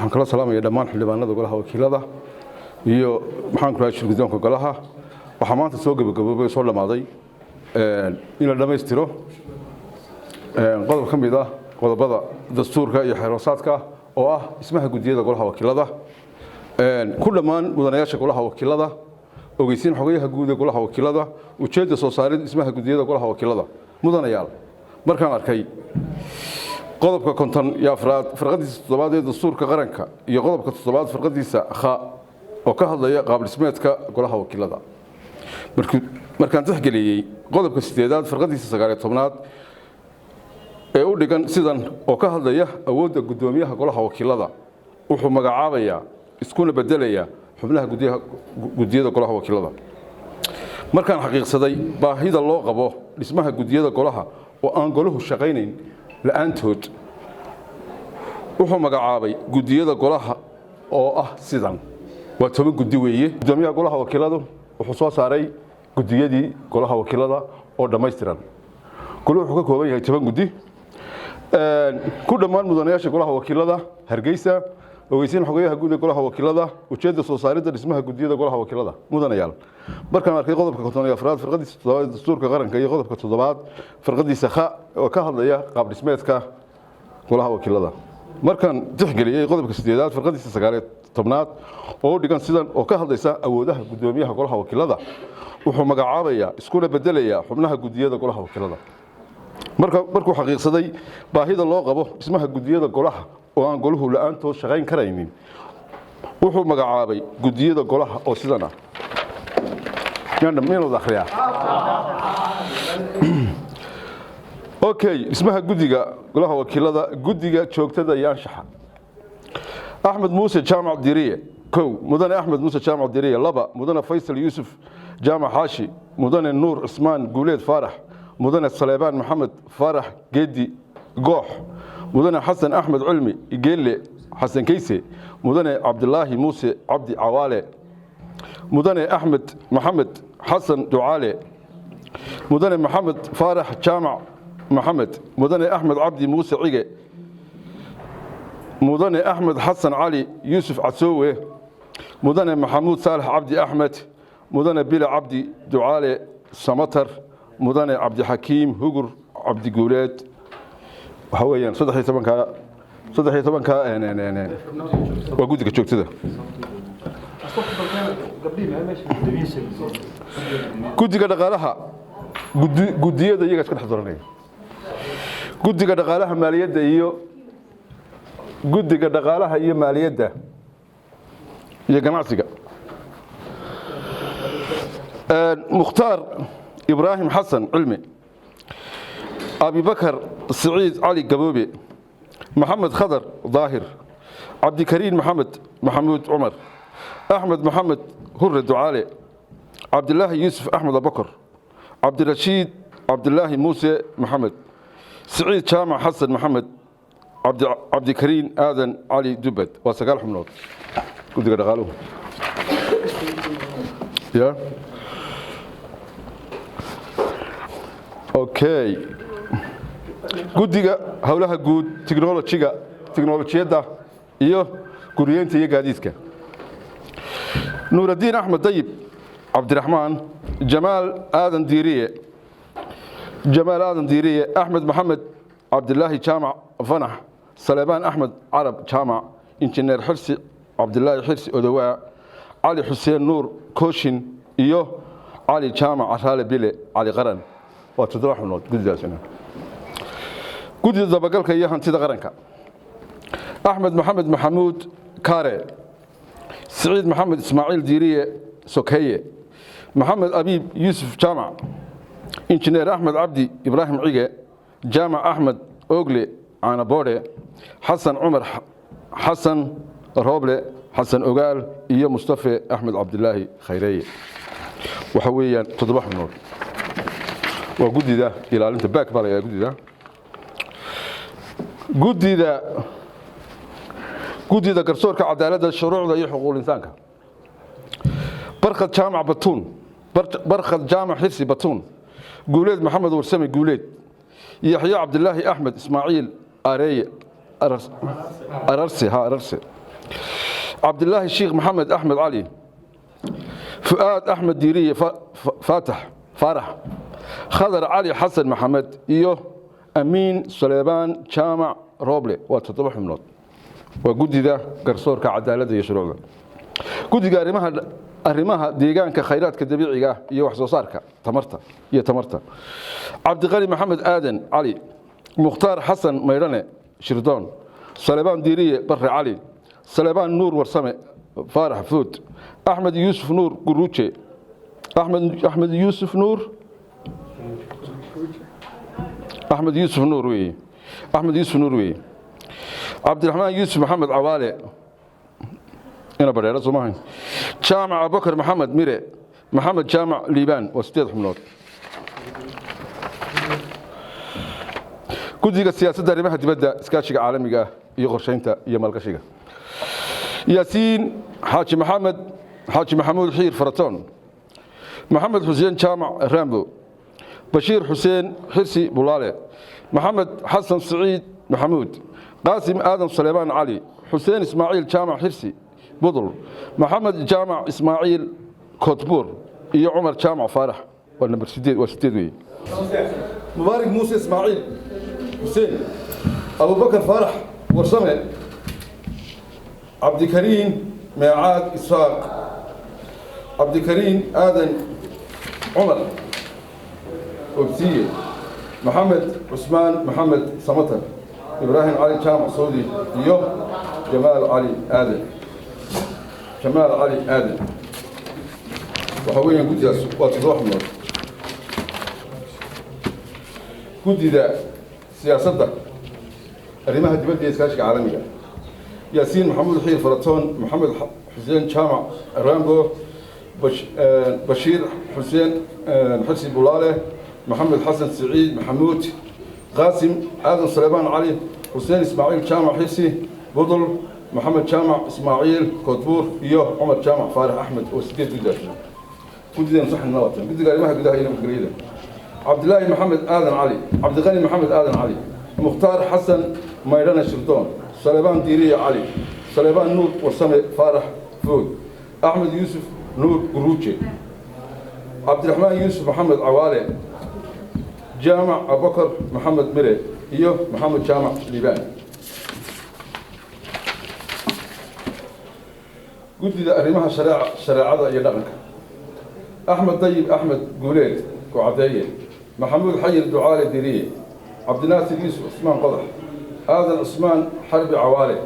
waxaan kala salaamayaa dhammaan xildhibaanada golaha wakiilada iyo maxaan ku raashin guddoonka golaha waxa maanta soo gabagaboobay soo dhamaaday in la dhameystiro qodob ka mid ah qodobada dastuurka iyo xeeroosaadka oo ah ismaha gudiyada golaha wakiilada ku dhamaan mudanayaasha golaha wakiilada ogeysiin xogayaha guud ee golaha wakiilada ujeedada soo saarid ismaha gudiyada golaha wakiilada mudanayaal markaan arkay qodobka konton iyo afraad farqadiisa toddobaad ee dastuurka qaranka iyo qodobka toddobaad farqadiisa kha oo ka hadlaya qaab dhismeedka golaha wakiilada markaan tixgeliyay qodobka 8aad farqadiisa 19aad ee u dhigan sidan oo ka hadlaya awoodda gudoomiyaha golaha wakiilada wuxuu magacaabayaa iskuna bedelaya xubnaha gudiyada golaha wakiilada markaan xaqiiqsaday baahida loo qabo dhismaha gudiyada golaha oo aan golahu shaqaynayn la'aantood wuxuu magacaabay gudiyada golaha oo ah sidan waa 10 gudi weeye gudoomiyaha golaha wakiiladu wuxuu soo saaray gudiyadii golaha wakiilada oo dhameystiran golahu wuxuu ka kooban yahay 10 gudi ku dhamaan mudanayaasha golaha wakiilada Hargeysa ogeysiin xogayaha guud ee golaha wakiilada ujeedada soo saaridda dhismaha gudiyada golaha wakiilada mudanayaal markaan arkay qodobka 14 farqadiisa 7 dastuurka qaranka iyo qodobka 7 farqadiisa kha oo ka hadlaya qaab dhismeedka golaha wakiilada markaan tixgeliyay qodobka 8aad farqadiisa 19aad oo dhigan sidan oo ka hadlaysa awoodaha gudoomiyaha golaha wakiilada wuxuu magacaabayaa iskuna bedelaya xubnaha gudiyada golaha wakiilada markuu xaqiiqsaday baahida loo qabo dhismaha gudiyada golaha oo aan golahu la'aantood shaqayn karaynin wuxuu magacaabay gudiyada golaha oo sidan ah yaan akhriyaa okay dhismaha gudiga golaha wakiilada gudiga joogtada iyo anshaxa Ahmed Muuse Jaamac Diriye kow mudane Ahmed Muuse Jaamac Diriye laba mudane Faysal Yusuf Jaamac Haashi mudane Nuur Usmaan Guuleed Faarax mudane Saleebaan Maxamed Faarax Geedi Goox mudane Xasan Axmed Cilmi Geelle Xasan Kayse mudane Cabdullaahi Muuse Cabdi Cawaale mudane Axmed Maxamed Xasan Ducaale mudane Maxamed Faarax Jaamac Maxamed mudane Axmed Cabdi Muuse Cige mudane Axmed Xasan Cali Yusuf Casoowe mudane Maxamuud Saalax Cabdi Axmed mudane Bila Cabdi Ducaale Samatar mudane Cabdi Xakiim Hugur Cabdi Guuleed waxa weeyaan 13 waa gudiga joogtada gudiga dhaqaalaha gudiyada iyaga iska dhaxdoranaya gudiga dhaqaalaha maaliyadda iyo gudiga dhaqaalaha iyo maaliyadda iyo ganacsiga Mukhtaar Ibrahim Xasan Cilmi أبي بكر سعيد علي قبوبي محمد خضر ظاهر عبد الكريم محمود عمر أحمد محمد هر دعالي عبد الله يوسف أحمد بكر عبد الرشيد عبد الله موسى محمد سعيد شامع حسن محمد عبد الكريم آذن علي دبد وسقال حمود قلت قد قالوا يا أوكي gudiga hawlaha guud tiknoolajiyada iyo guriyeynta iyo gaadiidka Nuuraddiin Axmed Dayib Cabdiraxmaan Jamaal Aadan Diiriye Axmed Maxamed Cabdullaahi Jaamac Fanax Saleebaan Axmed Carab Jaamac injineer Xirsi Cabdullaahi Xirsi Odawaa Cali Xuseen Nuur Kooshin iyo Cali Jaamac Araale Bile Cali Qaran waa 7 xubnood gudidaasina gudida dabagalka iyo hantida qaranka Axmed Maxamed Maxamuud Kaare Saciid Maxamed Ismaaciil Diiriye Sokeeye Maxamed Abiib Yusuf Jaamac injineer Axmed Cabdi Ibraahim Cige Jaamac Axmed Ogle Caanaboode Xasan Cumar Xasan Rooble Xasan Ogaal iyo Mustafa Axmed Cabdullaahi Khayreeye waxa weeyaan 7 xubnood waa gudida ilaalinta back baa la gudida gudida garsoorka cadaaladda shuruucda iyo xuquuqul insaanka barkhad jaamac xirsi batuun guuleed maxamed warsame guuleed yaxya cabdillaahi axmed ismaaciil areeye ararse عبد الله الشيخ محمد أحمد علي فؤاد أحمد ديرية فارح خضر علي حسن محمد أمين سليمان جامع روبلي وتطبح منوط وجودي ذا قرصور كعدالة يشرعه جودي arrimaha deegaanka khayraadka dabiiciga ah iyo wax soo saarka tamarta Cabdiqali Maxamed Aadan Ali Mukhtaar Xasan Maydane Shirdoon Salebaan Diiriye Barre Ali Salebaan Nuur Warsame Faarax Fuud Axmed Yuusuf Nuur Guruuje Axmed Yuusuf Nuur Cabdiraxmaan Yuusuf Maxamed Cawaale أنا بدي أسمعه جامع أبو بكر محمد ميري محمد جامع ليبان وستيد حملات كل ذيك السياسة داري ما حد بدأ سكاشيك عالمي جا يغرشينتا يمالكشيك ياسين حاج محمود حير فرطون محمد حسين جامع رامبو بشير حسين حرسي بولالي محمد حسن سعيد محمود قاسم آدم سليمان علي حسين إسماعيل جامع حرسي بطل محمد جامع إسماعيل كوتبور إيه عمر جامع فارح والنمبر وستيد مبارك موسى إسماعيل حسين أبو بكر فارح ورسمه عبد الكريم ميعاد إسحاق عبد الكريم آدم عمر وبسية محمد عثمان محمد سمطر إبراهيم علي جامع سعودي يوم جمال علي آدم وحويا قدي واتضوح منه قدي ذا سياسة الرماها دبدي إسكاشك عالمية ياسين محمود حير فرطون محمد حسين جامع رامبو بشير حسين حسي بولالة محمد حسن سعيد محمود قاسم آدم سليمان علي حسين إسماعيل جامع حسي بطل محمد جامع إسماعيل كوتبور عمر جامع فارح أحمد وستيت وداش كنت نصح النواطن كنت قال ما هي قدها قريبة عبد الله محمد آدم علي عبد الغني محمد آدم علي مختار حسن ميران شرطون سليمان ديرية علي سليمان نور وسمي فارح فود أحمد يوسف نور قروجي عبد الرحمن يوسف محمد عوالي جامع أبو بكر محمد مري محمد جامع ليبان قلت إذا أرمها شريعة يدغنك أحمد طيب أحمد قوليد كعدية محمود حي الدعالي ديرية عبد الناصر يوسف عثمان قضح آذن عثمان حرب عوالي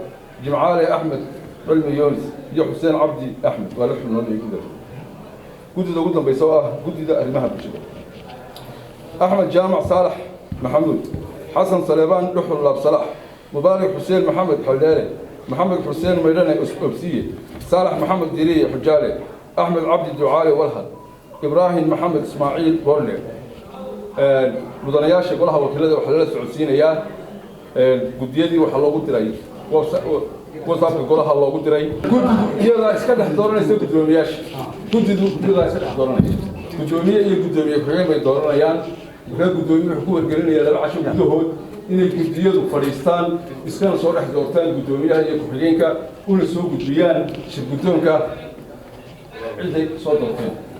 جمعالي أحمد علمي يونس حسين عبدي أحمد ولحم النبي يقدر قلت إذا قلنا بيسواه قلت إذا أرمها بشكل أحمد جامع صالح محمود حسن صليبان لحم الله بصلاح مبارك حسين محمد حلالي محمد حسين ميراني أبسية صالح محمد ديرية حجالي أحمد عبد الدعالي والهد إبراهيم محمد إسماعيل بورلي مدنياشي قولها وكيلة وحلالة السعوديين إياه قديدي وحلو قلت لي وصافي قولها الله قلت لي كنت يلا إسكاد حضورنا يسوي قدومياشي كنت يلا إسكاد حضورنا قدومية إيه قدومية كحيان ما يدورنا يان وكان قدومية حكومة قلنا يلا العشو قدوهود إن الجديد وفريستان إسكان صورة دورتان قدومية هي كحيانك ولا سوق قدوميان شرقتونك عندك صوت دورتان